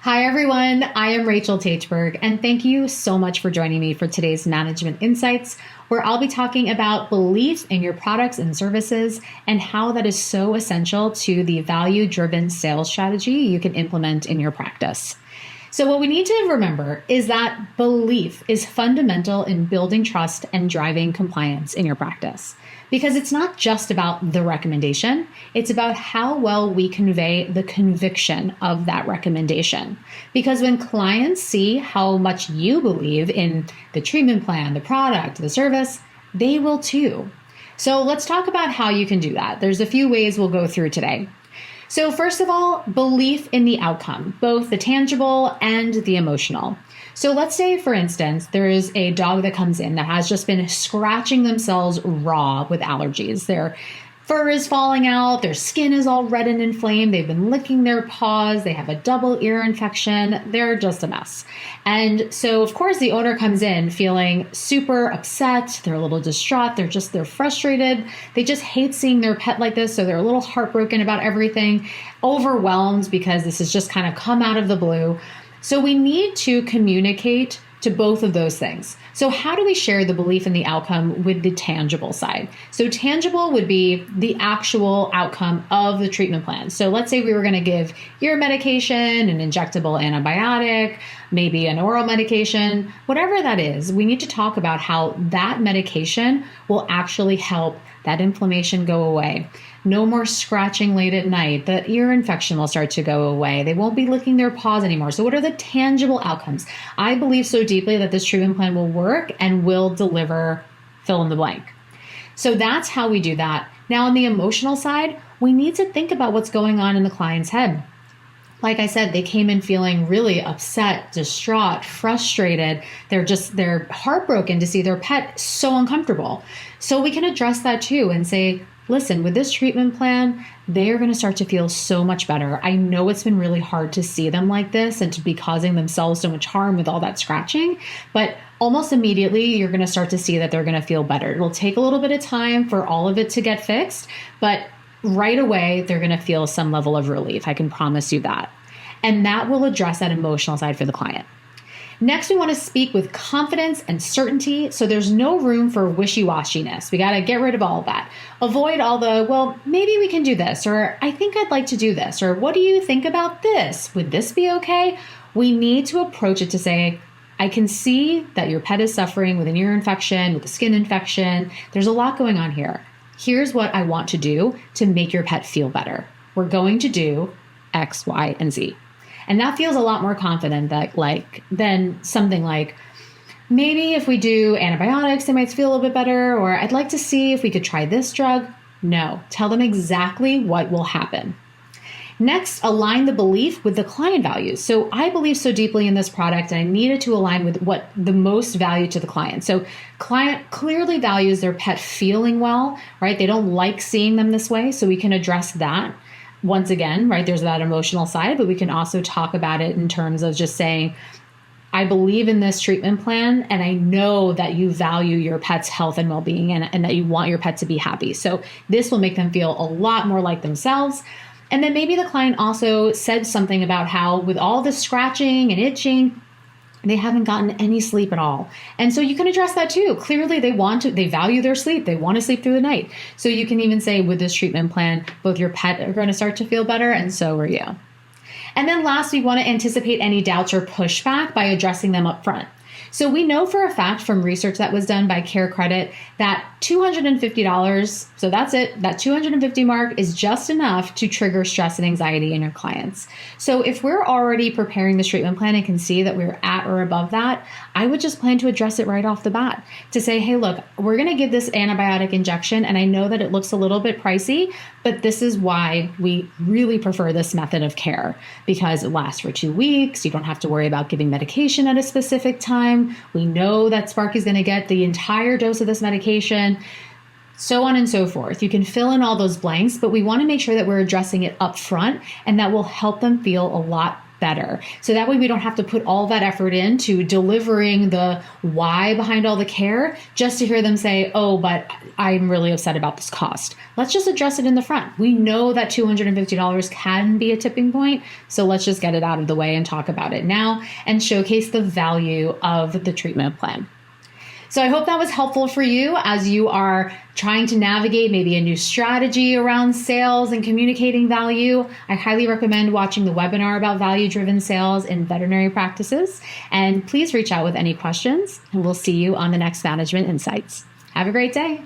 Hi, everyone. I am Rachel Teichberg, and thank you so much for joining me for today's Management Insights, where I'll be talking about belief in your products and services and how that is so essential to the value-driven sales strategy you can implement in your practice. So what we need to remember is that belief is fundamental in building trust and driving compliance in your practice. Because it's not just about the recommendation, it's about how well we convey the conviction of that recommendation. Because when clients see how much you believe in the treatment plan, the product, the service, they will too. So let's talk about how you can do that. There's a few ways we'll go through today. So first of all, belief in the outcome, both the tangible and the emotional. So let's say, for instance, there is a dog that comes in that has just been scratching themselves raw with allergies. Their fur is falling out, their skin is all red and inflamed, they've been licking their paws, they have a double ear infection, they're just a mess. And so, of course, the owner comes in feeling super upset, they're a little distraught, they're frustrated, they just hate seeing their pet like this, so they're a little heartbroken about everything, overwhelmed because this has just kind of come out of the blue. So we need to communicate to both of those things. So how do we share the belief in the outcome with the tangible side? So tangible would be the actual outcome of the treatment plan. So let's say we were going to give ear medication, an injectable antibiotic, maybe an oral medication, whatever that is, we need to talk about how that medication will actually help that inflammation go away. No more scratching late at night. The ear infection will start to go away. They won't be licking their paws anymore. So what are the tangible outcomes? I believe so deeply that this treatment plan will work and will deliver fill in the blank. So that's how we do that. Now, on the emotional side, we need to think about what's going on in the client's head. Like I said, they came in feeling really upset, distraught, frustrated. They're heartbroken to see their pet so uncomfortable. So we can address that too and say, listen, with this treatment plan, they're going to start to feel so much better. I know it's been really hard to see them like this and to be causing themselves so much harm with all that scratching, but almost immediately you're going to start to see that they're going to feel better. It will take a little bit of time for all of it to get fixed, but right away, they're going to feel some level of relief. I can promise you that. And that will address that emotional side for the client. Next, we want to speak with confidence and certainty, so there's no room for wishy-washiness. We got to get rid of all of that. Avoid all the, well, maybe we can do this, or I think I'd like to do this, or what do you think about this? Would this be okay? We need to approach it to say, I can see that your pet is suffering with an ear infection, with a skin infection. There's a lot going on here. Here's what I want to do to make your pet feel better. We're going to do X, Y, and Z. And that feels a lot more confident than something like, maybe if we do antibiotics, they might feel a little bit better, or I'd like to see if we could try this drug. No, tell them exactly what will happen. Next, align the belief with the client values. So I believe so deeply in this product and I needed to align with what the most value to the client. So client clearly values their pet feeling well, right? They don't like seeing them this way. So we can address that. Once again, right, there's that emotional side, but we can also talk about it in terms of just saying, I believe in this treatment plan, and I know that you value your pet's health and well-being and that you want your pet to be happy. So this will make them feel a lot more like themselves. And then maybe the client also said something about how with all the scratching and itching, they haven't gotten any sleep at all. And so you can address that too. Clearly they value their sleep. They want to sleep through the night. So you can even say with this treatment plan, both your pet are going to start to feel better and so are you. And then last, we want to anticipate any doubts or pushback by addressing them up front. So we know for a fact from research that was done by Care Credit that $250, so that's it, that $250 mark is just enough to trigger stress and anxiety in your clients. So if we're already preparing this treatment plan and can see that we're at or above that, I would just plan to address it right off the bat to say, hey, look, we're going to give this antibiotic injection, and I know that it looks a little bit pricey, but this is why we really prefer this method of care because it lasts for 2 weeks. You don't have to worry about giving medication at a specific time. We know that Sparky's going to get the entire dose of this medication, so on and so forth. You can fill in all those blanks, but we want to make sure that we're addressing it up front, and that will help them feel a lot better. So that way we don't have to put all that effort into delivering the why behind all the care just to hear them say, oh, but I'm really upset about this cost. Let's just address it in the front. We know that $250 can be a tipping point. So let's just get it out of the way and talk about it now and showcase the value of the treatment plan. So I hope that was helpful for you as you are trying to navigate maybe a new strategy around sales and communicating value. I highly recommend watching the webinar about value-driven sales in veterinary practices. And please reach out with any questions, and we'll see you on the next Management Insights. Have a great day.